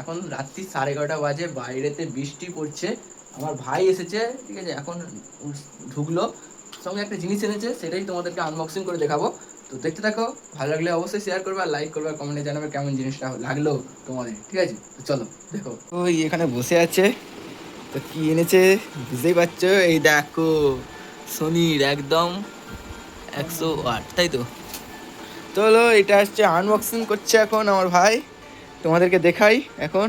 এখন রাত্রি 11:30 বাজে, বাইরেতে বৃষ্টি পড়ছে। আমার ভাই এসেছে, ঠিক আছে, এখন ঢুকলো, সঙ্গে একটা জিনিস এনেছে, সেটাই তোমাদেরকে আনবক্সিং করে দেখাবো। তো দেখতে থাকো, ভালো লাগলে অবশ্যই শেয়ার করবে আর লাইক করবে আর কমেন্টে জানাবে কেমন জিনিসটা লাগলো তোমাদের, ঠিক আছে? তো চলো দেখো। ওই এখানে বসে আছে, তো কি এনেছে বুঝতেই পারছো, এই দেখো সোনির একদম 100 ওয়াট, তাই তো? চলো এটা হচ্ছে আনবক্সিং করছে এখন আমার ভাই, তোমাদেরকে দেখাই এখন।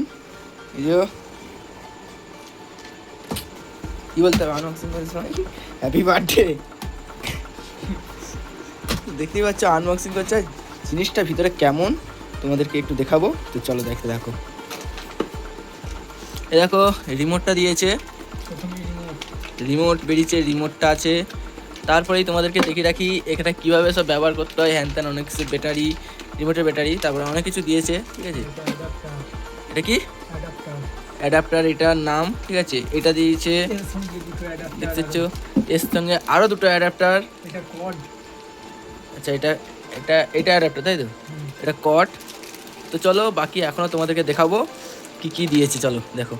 এই যে কি বলতে হবে আনবক্সিং করার সময়, হ্যাপি বার্থডে। দেখতেই পাচ্ছ আনবক্সিং করছে, জিনিসটা ভিতরে কেমন তোমাদেরকে একটু দেখাবো, তো চলো দেখতে থাকো। এ দেখো রিমোটটা দিয়েছে, রিমোট বেরিয়েছে, রিমোটটা আছে। তারপরেই তোমাদেরকে দেখিয়ে রাখি এখানে কীভাবে সব ব্যবহার করতে হয়, হ্যান ত্যান অনেক কিছু, ব্যাটারি, রিমোটের ব্যাটারি, তারপরে অনেক কিছু দিয়েছে, ঠিক আছে। এটা কি অ্যাডাপ্টার, এটার নাম, ঠিক আছে। এটা দিয়েছে দেখতে পাচ্ছ, এর সঙ্গে আরও দুটো অ্যাডাপ্টার। আচ্ছা এটা এটা এটা অ্যাডাপ্টার, তাই তো? এটা কট। তো চলো বাকি এখনও তোমাদেরকে দেখাবো কি কি দিয়েছে, চলো দেখো।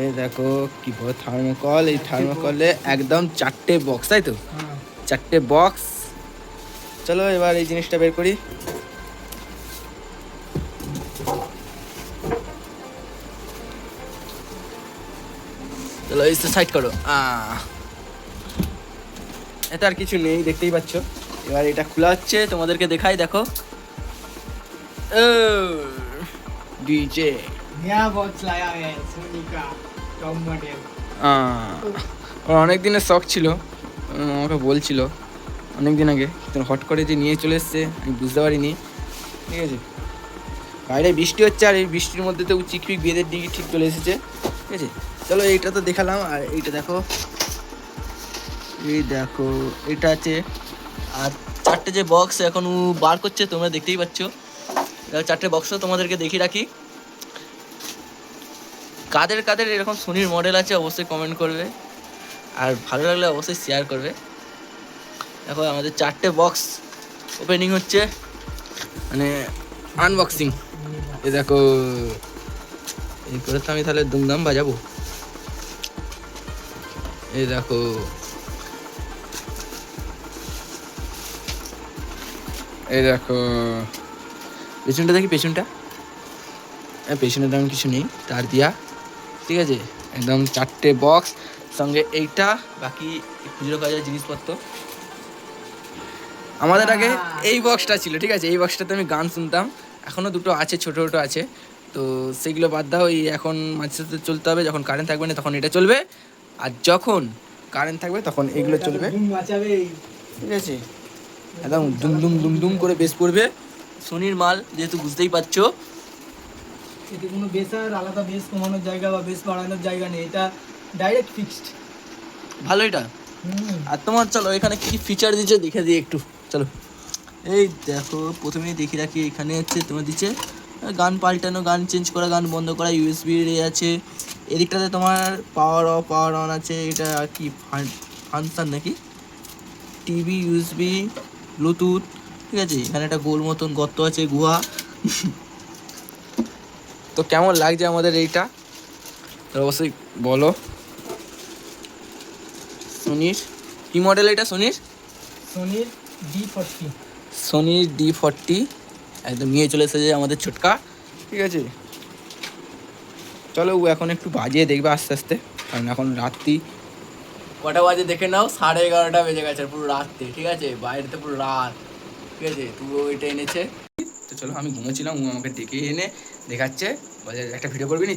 এই দেখো কি বড় থার্মোকল, এই থার্মোকলে একদম 4টে বক্স, তাই তো? 4টে বক্স। চলো এবার এই জিনিসটা বের করি। চলো এই সাইড করো। এটা আর কিছু নেই, দেখতেই পাচ্ছ। এবার এটা খোলা হচ্ছে, তোমাদেরকে দেখাই, দেখো। डीजे नया बॉक्स लाया है सोनी का टॉप मॉडल। ওর অনেক দিনের শখ ছিল, আমাকে বলছিল অনেক দিন আগে, তো হট করে যে নিয়ে চলে এসছে আমি বুঝতে পারিনি, ঠিক আছে। বাইরে বৃষ্টি হচ্ছে আর এই বৃষ্টির মধ্যে তো চিকপিক বেদের দিকে ঠিক চলে এসেছে, ঠিক আছে। চলো এইটা তো দেখালাম, আর এইটা দেখো, এই দেখো এটা আছে। আর 4টে যে বক্স এখন ও বার করছে, তোমরা দেখতেই পাচ্ছ। 4টে বক্সও তোমাদেরকে দেখিয়ে রাখি। কাদের কাদের এরকম সোনির মডেল আছে অবশ্যই কমেন্ট করবে, আর ভালো লাগলে অবশ্যই শেয়ার করবে। দেখো আমাদের 4টে বক্স ওপেনিং হচ্ছে, মানে আনবক্সিং। এ দেখো এই করে তো আমি তাহলে দুমদাম বাজাবো। এই দেখো, এই দেখো পেছনটা দেখি, পেছনটা, পেছনের দাম কিছু নেই, তার দিয়া, ঠিক আছে। একদম 4টে বক্স, সঙ্গে এইটা, বাকি খুচরো কাজের জিনিসপত্র। আমাদের আগে এই বক্সটা ছিল, ঠিক আছে, এই বক্সটাতে আমি গান শুনতাম, এখনও দুটো আছে, ছোটো ছোটো আছে। তো সেইগুলো বাদ দাও, এই এখন মাঝে সাথে চলতে হবে, যখন কারেন্ট থাকবে না তখন এটা চলবে, আর যখন কারেন্ট থাকবে তখন এগুলো চলবে, ঠিক আছে। একদম দুম দুম দুম দুম করে বেস পড়বে, সোনির মাল যেহেতু বুঝতেই পারছো। এতে কোনো বেস আর আলাদা বেস কমানোর জায়গা বা বেস বাড়ানোর জায়গা নেই, এটা ডাইরেক্ট ফিক্সড। ভালো এটা। আর তোমার চলো এখানে কি কি ফিচার দিচ্ছে দেখে দিই একটু, চলো। এই দেখো প্রথমেই দেখিয়ে রাখি, এখানে হচ্ছে তোমার দিচ্ছে গান পাল্টানো, গান চেঞ্জ করা, গান বন্ধ করা, ইউএসবি আছে। এদিকটাতে তোমার পাওয়ার অফ পাওয়ার অন আছে, এটা কি ফাংশন নাকি, টিভি, ইউএসবি, ব্লুটুথ, ঠিক আছে। এখানে একটা গোল মতন গর্ত আছে, গুহা। তো কেমন লাগছে আমাদের এইটা তো অবশ্যই বলো। সোনির কি মডেল এটা? সোনির D40। সোনির D40 একদম নিয়ে চলে এসেছে আমাদের ছোটকা, ঠিক আছে। চলো ও এখন একটু বাজিয়ে দেখবে আস্তে আস্তে, কারণ এখন রাত্রি কটা বাজে দেখে নাও, 11:30 বেজে গেছে, পুরো রাত্রি, ঠিক আছে, বাইরেতে পুরো রাত, ঠিক আছে। তুইও ওইটা এনেছে। তো চলো আমি ঘুমোচ্ছিলাম, ও আমাকে ডেকে এনে দেখাচ্ছে, বলে একটা ভিডিও করবি নি,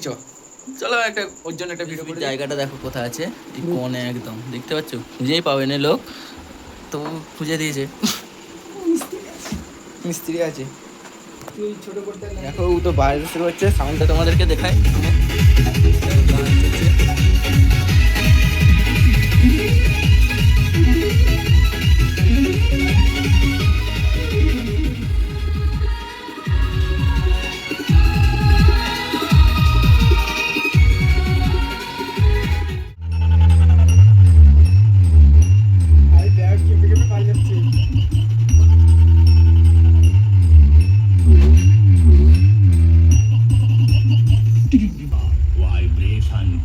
চলো একটা ওর জন্য একটা ভিডিও। জায়গাটা দেখো কোথায় আছে, এই কোণে একদম, দেখতে পাচ্ছ, খুঁজেই পাবে না লোক, তো খুঁজে দিয়েছে, মিস্ত্রি আছে। দেখো ও তো বাইরে শুরু হচ্ছে, সাউন্ডটা তোমাদেরকে দেখায়।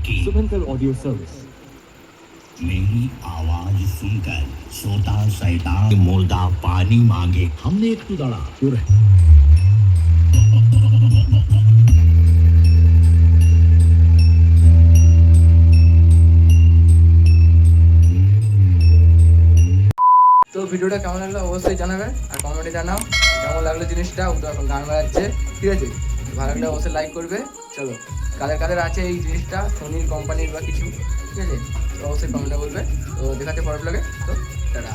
कि शुभंकर ऑडियो सर्विस। मेरी आवाज सुनकर सोता शैतान मुर्दा पानी मांगे, हमने एक दड़ा তো ভিডিওটা কেমন লাগলো অবশ্যই জানাবে, আর কমেন্টে জানাও কেমন লাগলো জিনিসটা। ও তো এখন গান বাজাচ্ছে, ঠিক আছে? ভালো লাগলে অবশ্যই লাইক করবে। চলো, কাদের কাদের আছে এই জিনিসটা, সোনির কোম্পানির বা কিছু, ঠিক আছে? তো অবশ্যই কমেন্টে বলবে। তো দেখাতে পরে লাগে, তো টাটা।